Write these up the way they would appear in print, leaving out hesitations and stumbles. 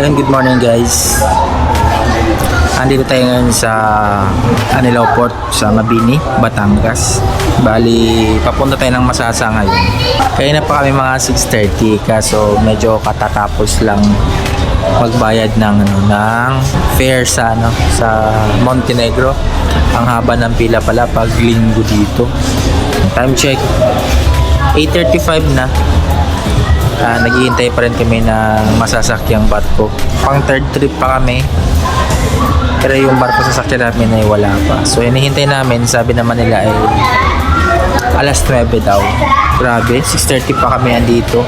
Ayun, good morning guys. Andito tayo ngayon sa Anilao Port sa Mabini, Batangas. Bali, papunta tayo ng Masasa ngayon. Kaya na pa kami mga 6:30 kaso medyo katatapos lang magbayad ng fare sa Montenegro. Ang haba ng pila pala pag linggo dito. Time check 8:35 na. Naghihintay pa rin kami ng masasakyang barko. Pang third trip pa kami. Pero yung barko sasakyan namin ay wala pa. So hinihintay namin, sabi naman nila ay alas 9 daw. Grabe, 6:30 pa kami andito.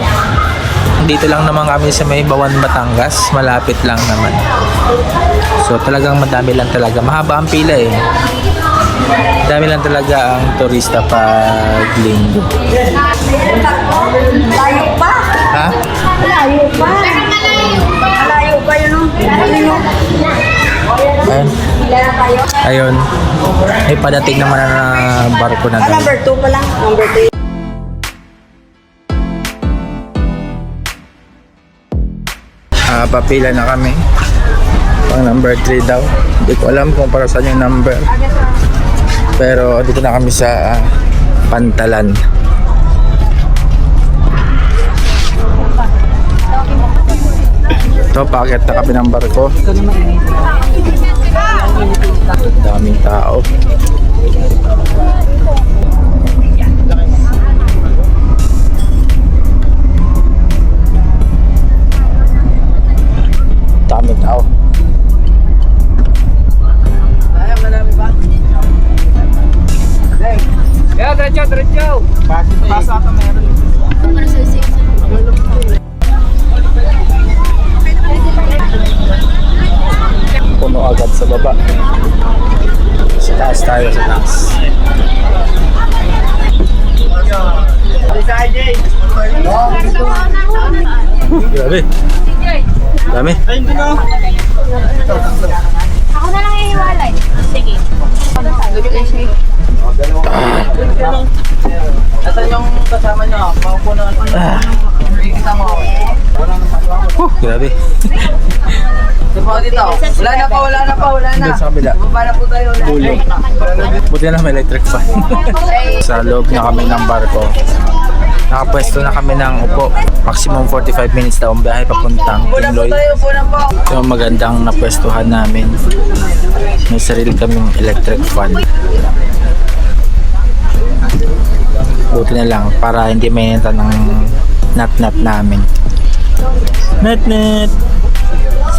Dito lang naman kami sa may Bawan, Batangas. Malapit lang naman. So talagang madami lang talaga. Mahaba ang pila eh. Dami lang talaga ang turista pag linggo. Layo pa. Ha? Layo pa. Layo pa yun. Ayun. Ayun. Ay padating naman na barko na doon. Number 2 pa lang. Number 3. Papila na kami. Pang number 3 daw. Hindi ko alam kung para saan yung number. Pero dito na kami sa Pantalan. Ito, paakyat na kami ng barko. Daming tao. Daming tao. Ya, diretso. Pasa ka meron. Puno agad sa baba. Sa taas tayo, sa taas. Grabe. Dami. Ako na lang iiwalay. Sige. Asan yung kasama nyo? Maupo na. Kita mo. Grabe. Diba dito? Wala na pa. Doon sa kabila. Baba na po tayo. Dulo. Buti na may electric fan. Sa loob na kami ng barko. Nakapwesto na kami ng upo. Maximum 45 minutes daw ang biyahe papuntang Tingloy. Upo na po. Ito yung magandang napwestuhan namin. May sarili kaming electric fan. Buti na lang para hindi mainita ng nat-nat namin. Nat-nat!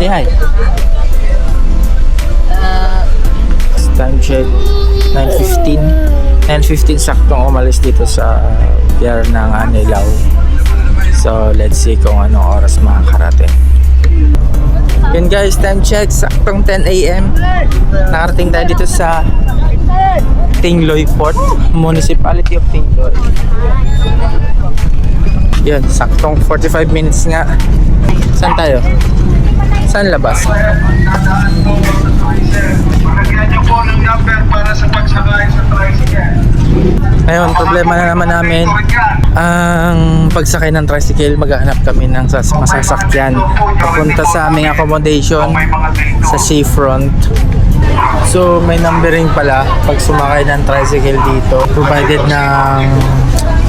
Say hi! Time check 9:15. 9:15 saktong umalis dito sa pier ng Anilao. So let's see kung anong oras makakarating. Yun guys, time check saktong 10 AM. Nakarating tayo dito sa Tingloy Port, Municipality of Tingloy. Yun, saktong 45 minutes nga. Saan tayo? Saan labas? Ngayon, problema na naman namin ang pagsakay ng tricycle. Maghahanap kami ng masasakyan papunta sa aming accommodation sa seafront. So may numbering pala pag sumakay ng tricycle dito, provided ng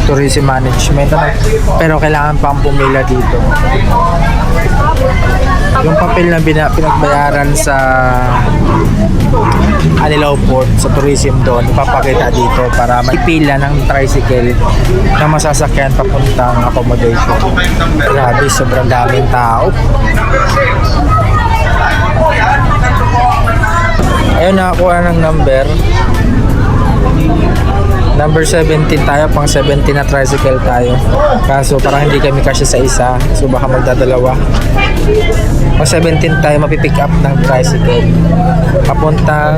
tourism management, pero kailangan pang pumila dito. Yung papel na pinagbayaran sa Anilao Port sa tourism doon, ipapakita dito para maipila ng tricycle na masasakyan papuntang accommodation. Grabe, sobrang daming tao. Ayun, nakakuha ng number 17 tayo, pang 17 na tricycle tayo. Kaso parang hindi kami kasya sa isa, so baka magdadalawa. Pang 17 tayo mapipick up ng tricycle papuntang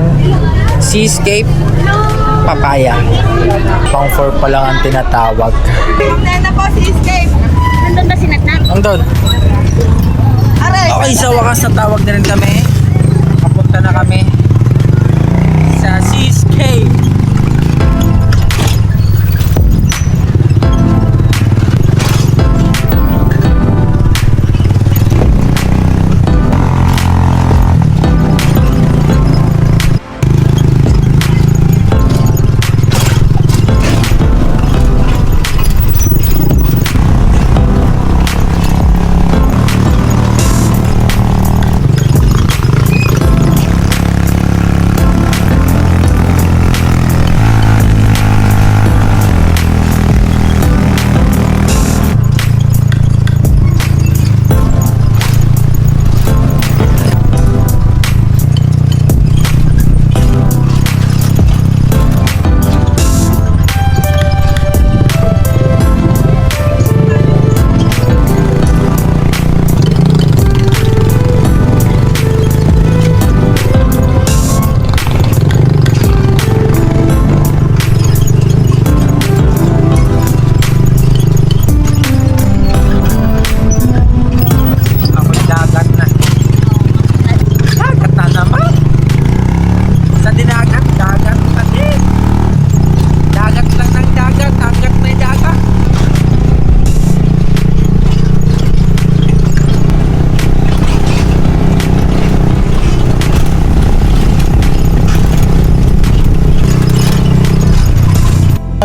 Seascape Papaya. Pang 4 pa lang ang tinatawag. Nandun po si Escape. Nandun ba si Natnat? Andun. Aray. Okay, sa wakas natawag na rin kami. Papunta na kami sa Seascape.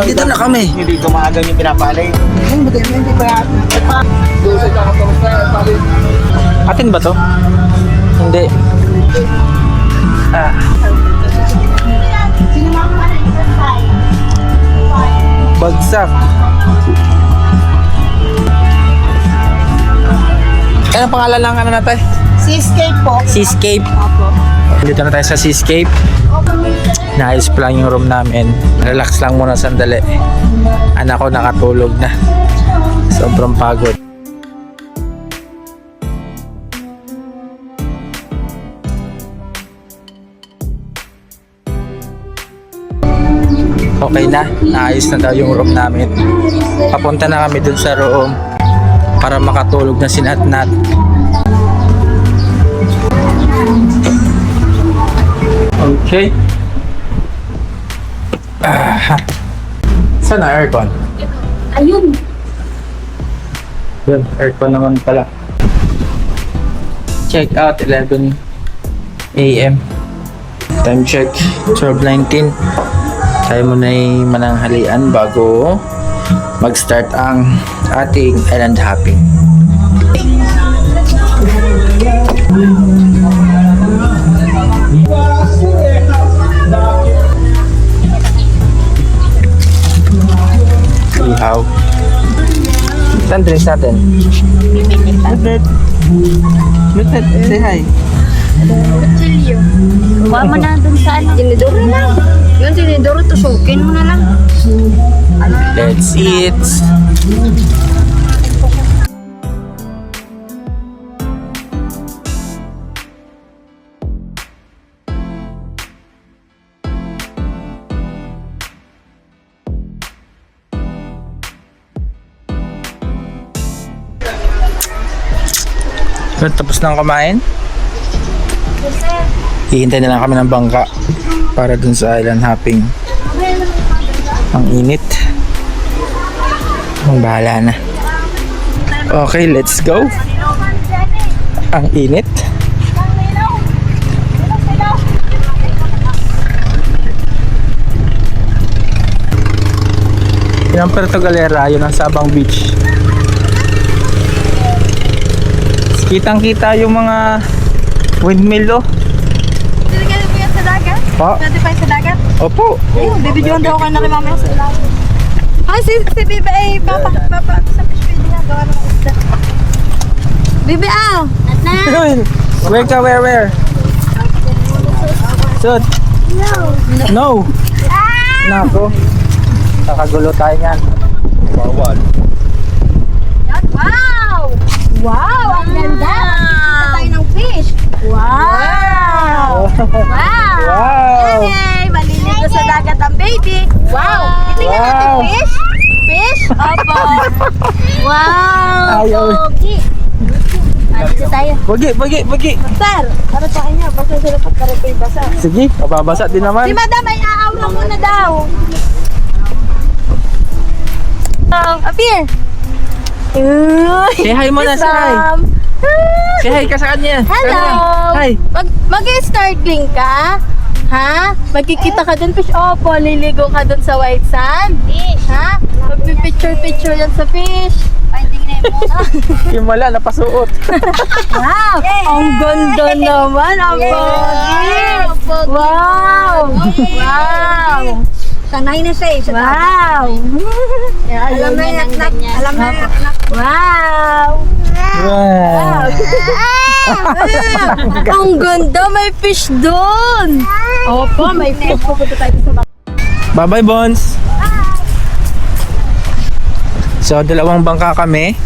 Dito na kami. Hindi gumagang yung pinapalay. Hindi pa. Atin ba to? Hindi. Ah. Bagsak. Ano pangalan lang ano natin? Seascape po. Seascape. Opo. Dito na tayo sa Seascape. Naayos pa lang yung room namin. Relax lang muna sandali. Anak ko nakatulog na. Sobrang pagod. Okay na, naayos na daw yung room namin. Papunta na kami dun sa room para makatulog na si Nat-Nat. Okay. Saan na aircon? Ayun. Yun, aircon naman pala. Check out 11 AM. Time check 12:19. Tayo muna ay mananghalian bago mag-start ang ating island hopping. Ihaw. Saan drinks natin? Lutet, say hi. Kutsilyo. Kuha mo na dun sa ano. Tinidoro na. Yung tinidoro, tusukin mo na lang. Let's eat. Tapos na kumain. Hihintay na lang kami ng bangka para dun sa island hopping. Ang init. Ang bahala na. Okay, let's go. Ang init. Yan ang Puerto Galera, yun ang Sabang Beach. Kitang kita yung mga windmill oh. Pwede kayo po yan sa dagat? Pa? Pwede pa yung sa dagat? Opo. Ayun, bibidyoan daw kayo na kay mamaya sa ilalim. Ay, si Bibi ay papa sa fish feed niya. Gawa ng isda. Bibi, Yun. Where ka? Where? Sud? No. Nako. Kakagulo tayo niyan. Bawal. Wow! Wow! Ang ganda! Kita tayo ng fish. Wow! Wow! Wow. Yay! Maliligo sa dagat ang baby. Wow! Itingnan natin Wow. fish. Fish? Opo. Wow! Ayaw. Pogi. Dito tayo. Bagi. Sir, para sa kanya. Basta sila pagkarap yung basa. Sige, mababasa din naman. Si madam ay aawla muna daw. Appear. Say hi muna, say hi. Say hi ka sa kanya. Hello. Hi. Mag-snorkeling ka? Ha? Magkikita ka dun, fish? Opo, liligo ka dun sa white sand? Fish. Ha? Magpipicture-picture yan sa fish. Finding name mo. Yung wala, napasuot. Wow! Ang ganda naman! Ang pogi! Wow! Wow! Sanay na siya eh. Wow! Alam na yan, alam na yan. Wow! Wow. Ang ganda! May fish doon! Opo, may fish. Pupunta tayo sa baka. Bye-bye, Bones. So, dalawang bangka kami.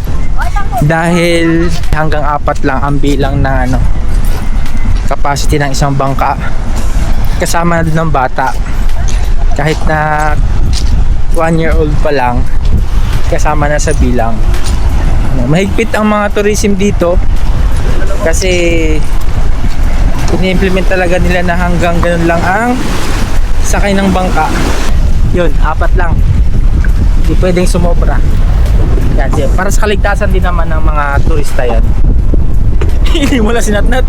Dahil hanggang 4 lang ang bilang ng capacity ng isang bangka. Kasama na din ng bata. Kahit na 1-year-old pa lang, kasama na sa bilang. Mahigpit ang mga tourism dito kasi ini-implement talaga nila na hanggang ganun lang ang sakay ng bangka. Yun, 4 lang. Hindi pwedeng sumobra. Yan, para sa kaligtasan din naman ng mga turista yan. Hindi mo lang sinatnat.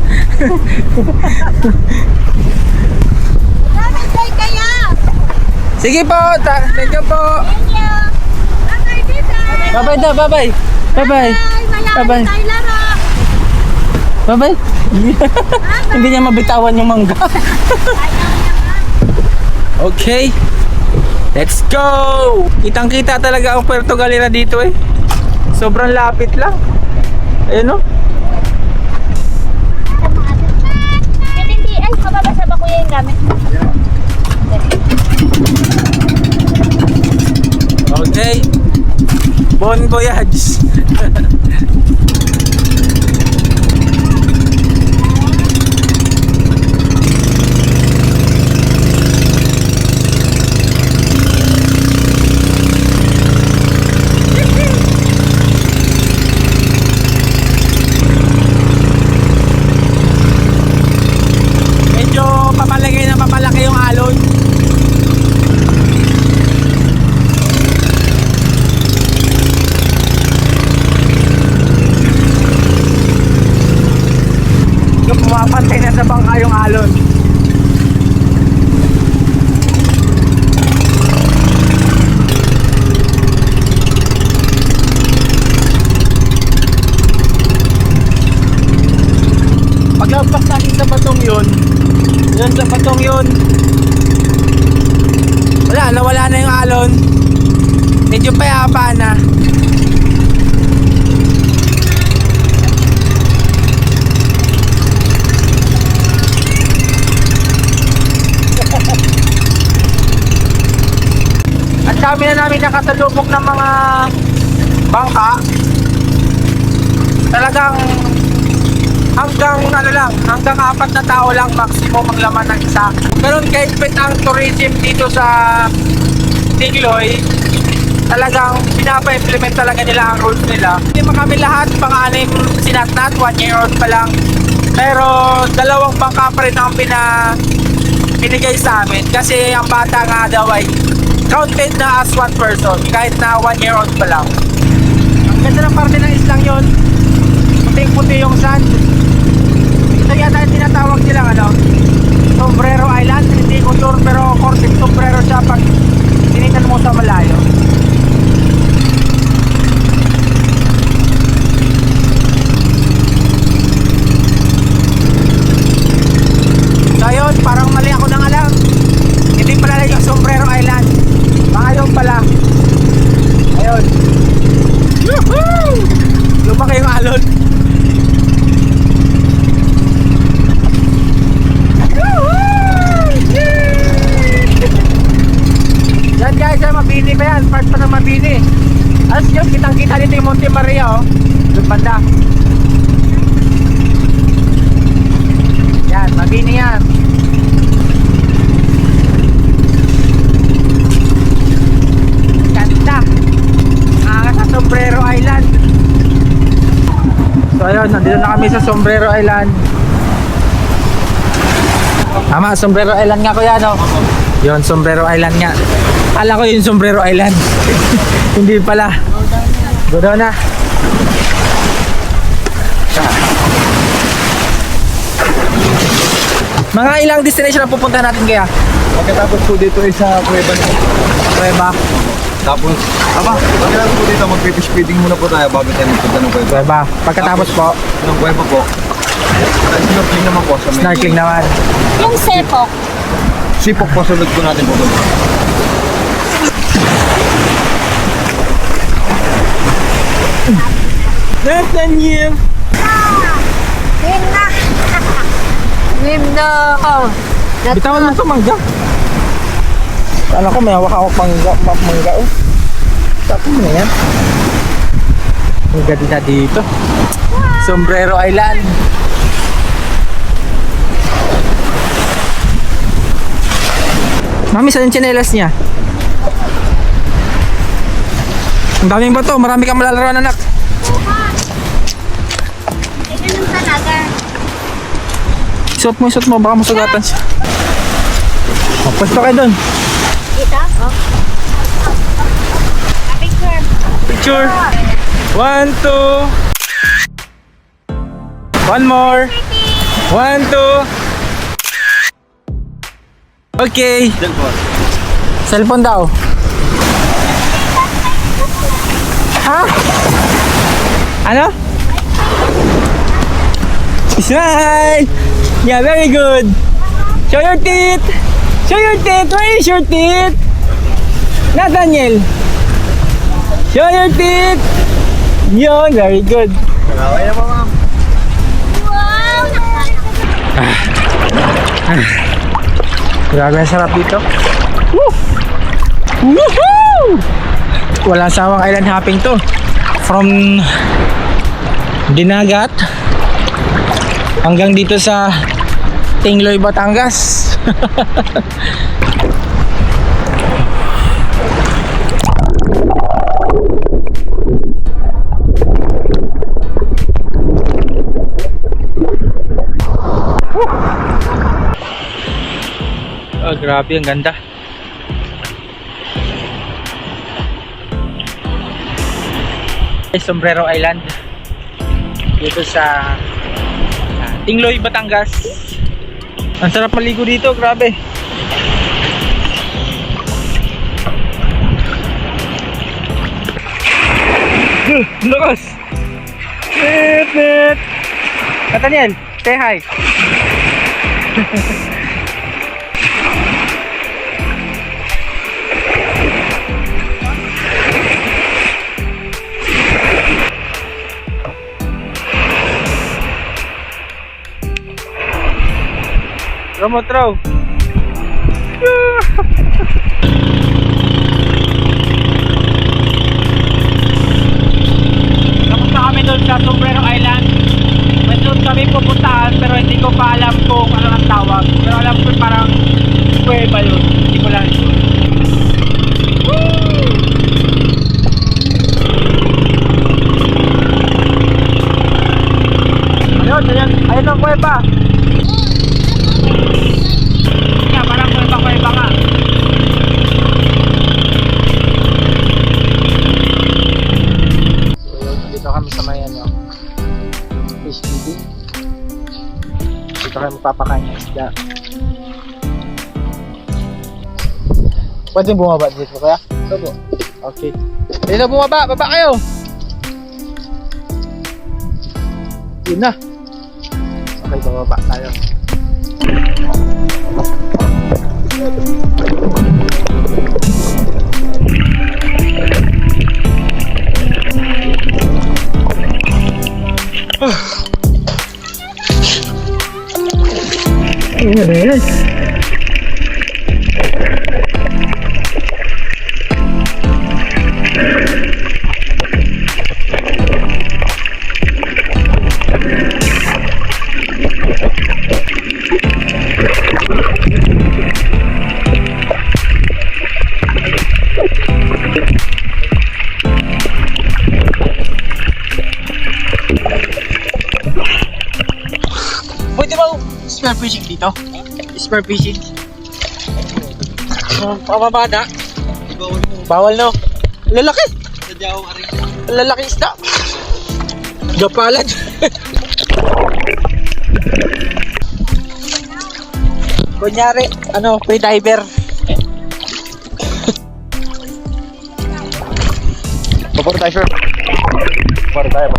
Sige po, thank you po. Thank you. Bye-bye, Tita. Bye-bye daw, bye-bye. Bye-bye. Bye-bye. Tayo laro. Bye-bye. Hindi niya mabitawan yung mangga. Okay. Let's go! Kitang-kita talaga ang Puerto Galera dito eh. Sobrang lapit lang. Ayun o. Hindi, ay, mababasa ba kuya yung gamit? Okay. Bon voyage. Medyo papalagay na papalaki yung alon. Yung pumapantay na sa bangka yung alon. Paglabas natin sa batong yun sa batong yun, nawala na yung alon. Medyo payapa na. Ang dami na namin nakasalubok ng mga bangka. Talagang hanggang 4 na tao lang maximum ang laman ng isa. Pero kahit pet ang tourism dito sa Tigloy, talagang pinapa-implement talaga nila ang rules nila. Hindi pa kami lahat, pang-anim sinatnat, 1 year old pa lang. Pero 2 bangka pa rin ang binigay sa amin. Kasi ang bata nga daw ay counted na as 1 person, kahit na 1 year old pa lang. Ang ganda ng parte ng islang yun. Puting-puti yung sand. Ito yata yung tinatawag nilang Sombrero Island. Hindi ko sure pero Corsic Sombrero siya pag tinitan mo sa malayo. So ayun, parang mali ako nang alam. Hindi pala yung Sombrero Island. Baka yun pala. Ayun. Woohoo! Lumaki yung alon. Yan guys, Mabini pa yan. Part pa ng Mabini. As yun, kitang-kita dito yung Monte Maria doon banda. Yan, Mabini yan. Ganda. Sa Sombrero Island. So ayun, nandito na kami sa Sombrero Island. Tama, Sombrero Island nga kuya, no? Yun, Sombrero Island nga. Kala ko yung Sombrero Island. Hindi pala. Go down na. Mga ilang destination na pupunta natin kaya? Pagkatapos po dito ay sa Cueva na. Cueva. Tapos, pagkatapos po dito, mag-fish feeding muna po tayo bago tayo magpunta ng Cueva. Cueva. Pagkatapos po, Ng Cueva po. Snorkeling naman po sa may... snorkeling naman. Yung sepok. Sipok po, sunod po natin po. Nathaniel! Swim na! Bitawan mo ito, mangga. Alam ko, may hawak ako mangga. Tapos mo na yan. Ang ganda dito. Sombrero Island. Mami, saan yung tsinelas niya? Ang daming bato, marami kang malalaroan, anak. Ganun talaga. Isuot mo, baka masugatan siya. Oh, pwesto kayo dun. Dito? Oh. Picture. Picture. 1, 2. One more. 1, 2. Okay. Cellphone daw. Ha? Ano? Smile! Yeah, very good. Show your teeth. Show your teeth. Where is your teeth? Nathaniel. Show your teeth. Yun, very good. Okay na po, ma'am. Grabe ang sarap dito. Woo! Woohoo! Walang sawang island hopping to. From Dinagat hanggang dito sa Tingloy, Batangas. Oh, grabe, ang ganda. Sombrero Island dito sa Tingloy, Batangas. Ang sarap maligo dito, grabe. Lakas. Nit. Nathaniel, say hi. Throw. Kapunta kami doon sa Sombrero Island. May doon kami pupuntahan pero hindi ko pa alam kung ano ang tawag. Pero alam ko parang kuweba yun. Hindi ko lang sure. Ayun ang kuweba. Yeah, parang kuweba nga. Dito kami sa may fish feeding. Dito kami magpapakain ng isda. Pwede bumaba dito kaya? Opo. Okay. Dito bumaba, baba kayo. Yun na. Okay, bababa tayo. Pwede ba spear fishing dito? Spear fishing? Pamabada? Bawal no? Lalaki! Lalaki isda! Gapalad! Kunyari, free diver. Paparo tayo, sir. Paparo tayo.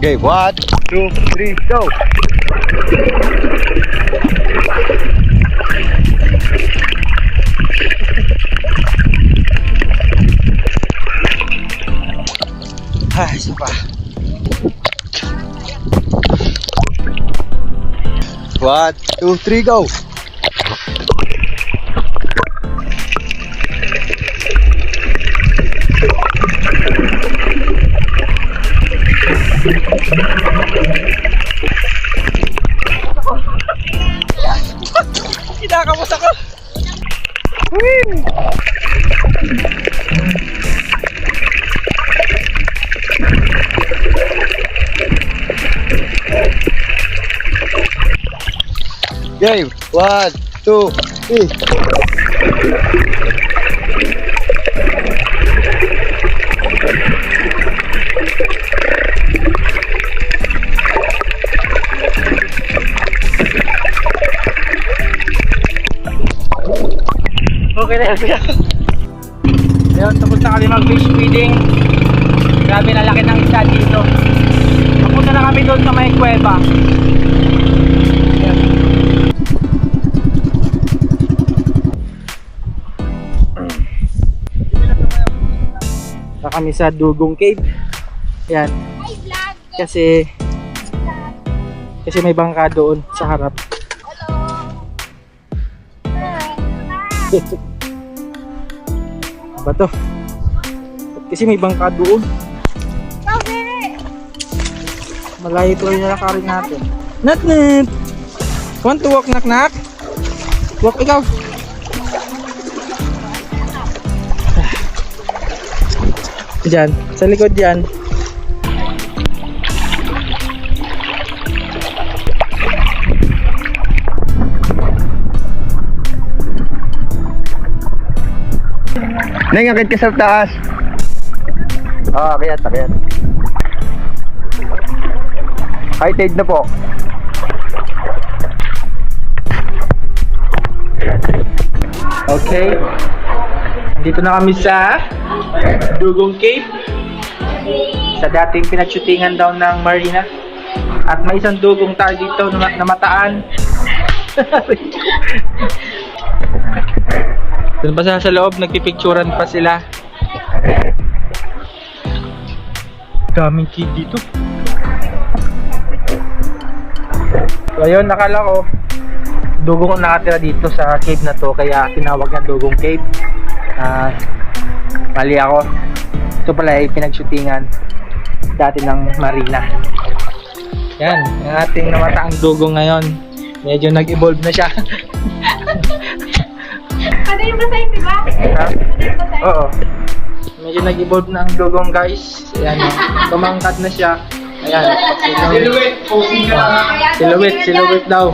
Okay, 1, 2, 3, go! Isa pa. 1, 2, 3, go! Kinakamus ako. Game, 1, 2, 3. Ayun, tapos na kami mag-fish feeding. Grabe na laki ng isda dito. Papunta na kami doon sa may kuweba. Ayan. Na kami sa Dugong Cave. Ayan. Kasi may bangka doon sa harap. Ba to? Kasi may bangka doon. Malayo to yung nalakarin natin. Nat! Want to walk, nak? Walk ikaw. Diyan, sa likod diyan. Neng, akit ka sa taas. Akit. High tide na po. Okay. Dito na kami sa Dugong Cave. Sa dating pinagshootingan daw ng Marina. At may isang dugong tayo dito na namataan. Doon pa sa loob, nagpipicturan pa sila. Daming kid dito. So ayun, nakala ko dugong ang nakatira dito sa cave na to, kaya tinawag na Dugong Cave. Mali ako. Ito pala ay pinagshootingan dati ng Marina. Yan, yung ating namataang dugong ngayon. Medyo nag-evolve na siya. Ano yung basahin, di ba? Ha? Oo. Medyo nag-evolve na ang dugong, guys. Ayan, tumangkad na siya. Ayan. Silhouette daw.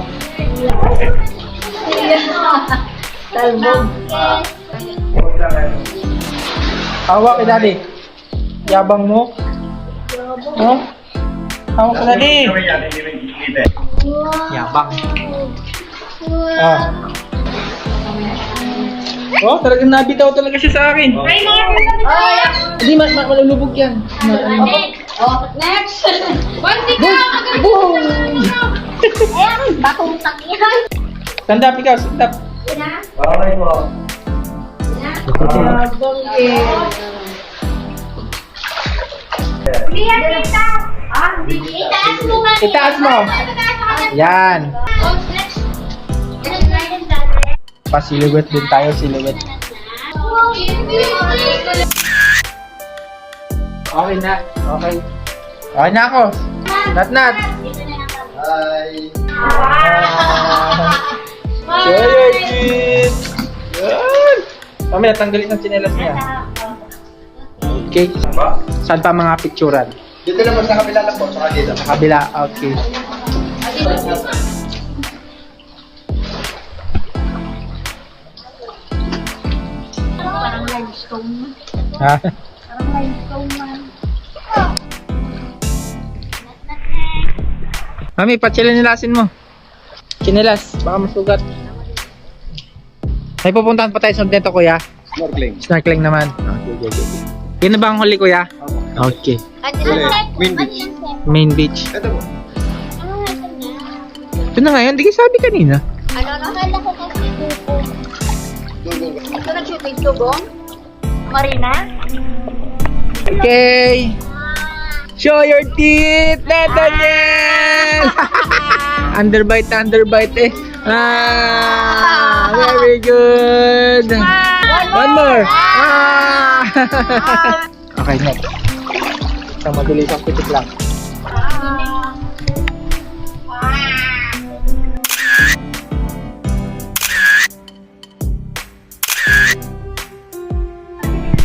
Talbog. Hawak kay daddy. Yabang mo. No? Hawak kay daddy. Yabang. Oh, talagang nabitaw talaga siya sa akin. Hindi, malulubog yan. Next! Banti ka! Boom! Ayan, bakong takihan. Stand up ikaw, stand up. Okay po. Lihat kita! Itaas mo nga. Itaas mo. Yan. Pa-silhouette din tayo, silhouette. Okay na, okay. Okay na ako. Nat. Hi. Very good. Yan. Mamaya, tanggalin ang tsinelas niya. Okay. Saan pa mga picturean? Dito naman sa kabila lang po, sa kabila. Sa kabila, okay. Parang limestone. Ha? Parang limestone man. Mami, pa-chinelasin mo. Chinelas, baka masugat. May pupuntahan pa tayo sa dito, kuya. Snorkeling. Snorkeling naman. Okay. Yan na ba ang huli, kuya? Okay. Main beach. Main beach. Ito po. Ito na ngayon, di kayo sabi kanina. Ano, nakala ko kasi dugong. Ito nag-shooting dugong? Marina? Okay. Show your teeth, Nathaniel! Underbite eh. Very good. One more. Okay, next. Isang mabilis ang pitik lang.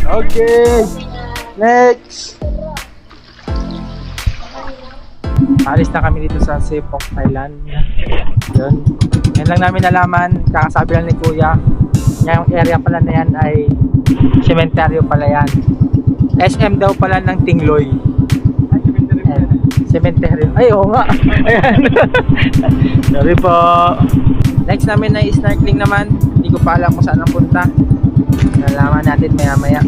Okay. Next. Alis na kami dito sa Sepok Island. Yun. Yan lang namin nalaman. Kakasabi lang ni Kuya. Yung area pala na yan ay cementerio pala yan. SM daw pala ng Tingloy. Cementerio. Ay, oo nga. Ayan. Sorry po. Next namin ay snorkeling naman. Hindi ko pa alam kung saan ang punta. Nalaman natin maya-maya.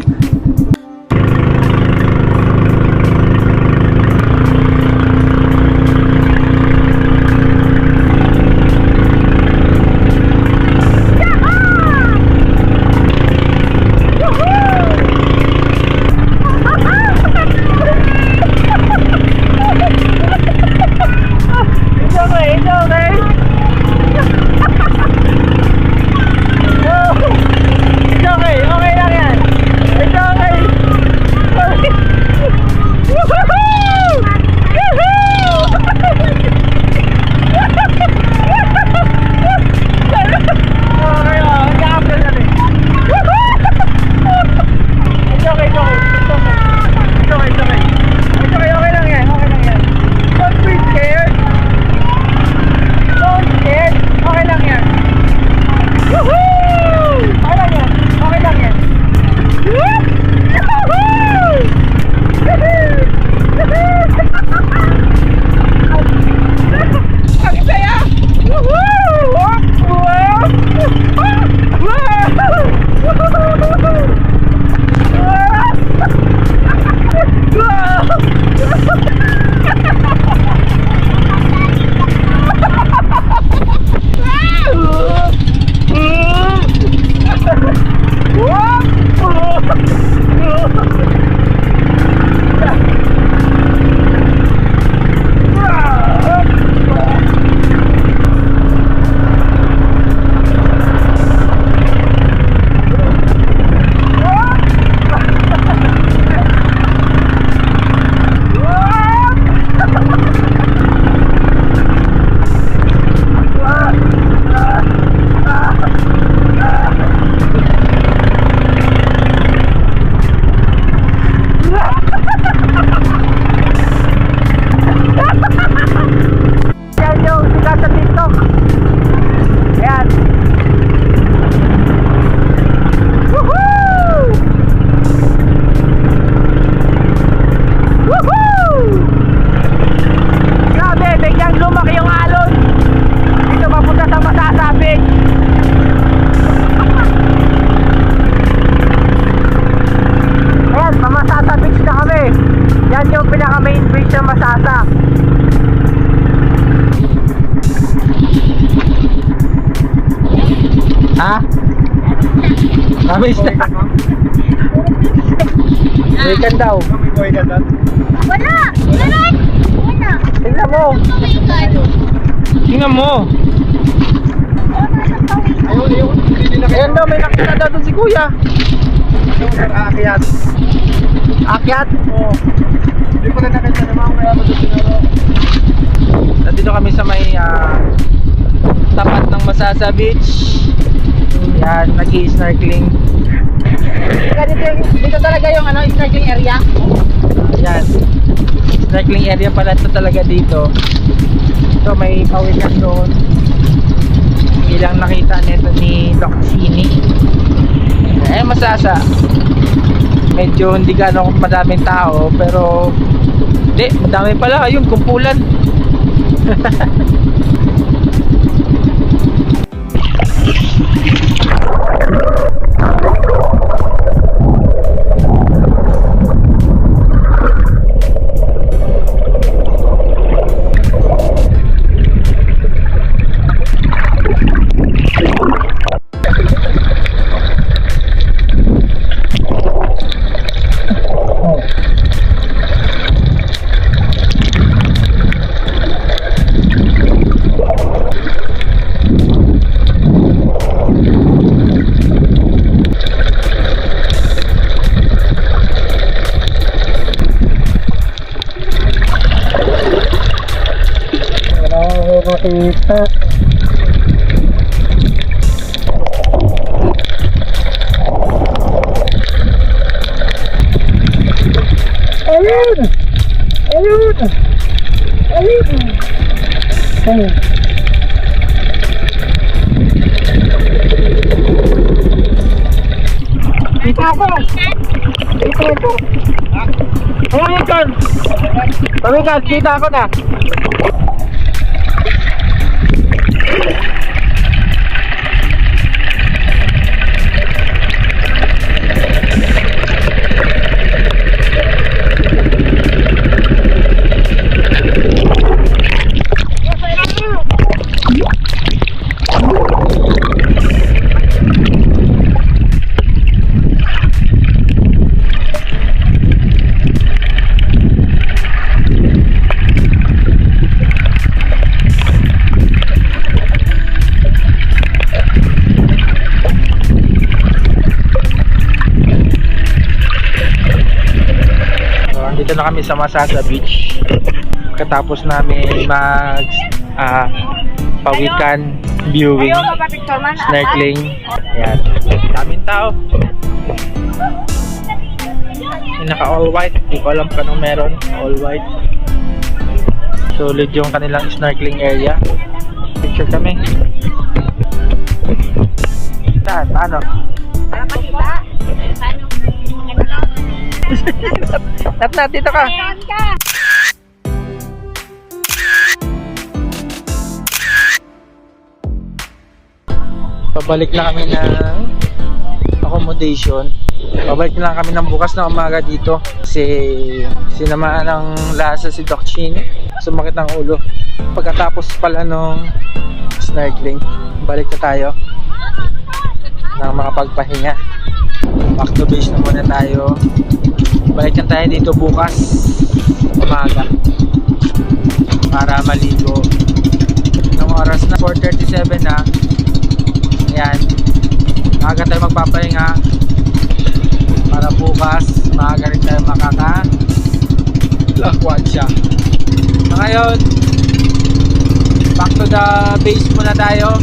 Ha? Mamiss na. Weekend daw. May boy ka doon? Wala! Meron! Wala! Tingnan mo. Tingnan mo. Ayun. Hindi na Ayan daw, may nakita daw doon si kuya. Yung aakyat. Akyat. Oo. Hindi ko na nakita naman kaya ba doon sinaro. Nandito kami sa may tapat ng Masasa Beach. Yan, nag-i-snorkeling. Dito talaga yung snorkeling area. Yan. Snorkeling area pala ito talaga dito. Ito may pawikan doon. Ilang nakita nito ni Doc Sini. Masasa. Medyo hindi gano'ng madaming tao pero hindi, madami pala ayun, kumpulan. Makita. Ayun! Ayun! Ayun! Ayun! Kita ako! Kita ako! Ayun yun! Sabi ka, kita ako na! na kami sa Masasa Beach. Katapos namin mag pawikan, viewing, snorkeling. Ayan. Daming tao. Yung naka all white. Hindi ko alam kung anong meron. All white. Solid yung kanilang snorkeling area. Picture kami. Saan? Paano? Tap na, dito ka. Pabalik na kami ng accommodation. Pabalik na lang kami ng bukas na umaga dito. Kasi sinamaan ng lasa si Doc Chin. Sumakit ang ulo. Pagkatapos pala nung snorkeling, balik na tayo ng makapagpahinga. Back to base na muna tayo. Balik na tayo dito bukas umaga para maligo. Ng oras na 4:37 na. Ayan, maaga tayo magpapahinga para bukas maaga rin tayo makaka-lakwan siya. So ngayon, back to the base muna tayo.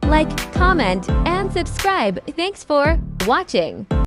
Like, comment, and subscribe. Thanks for watching.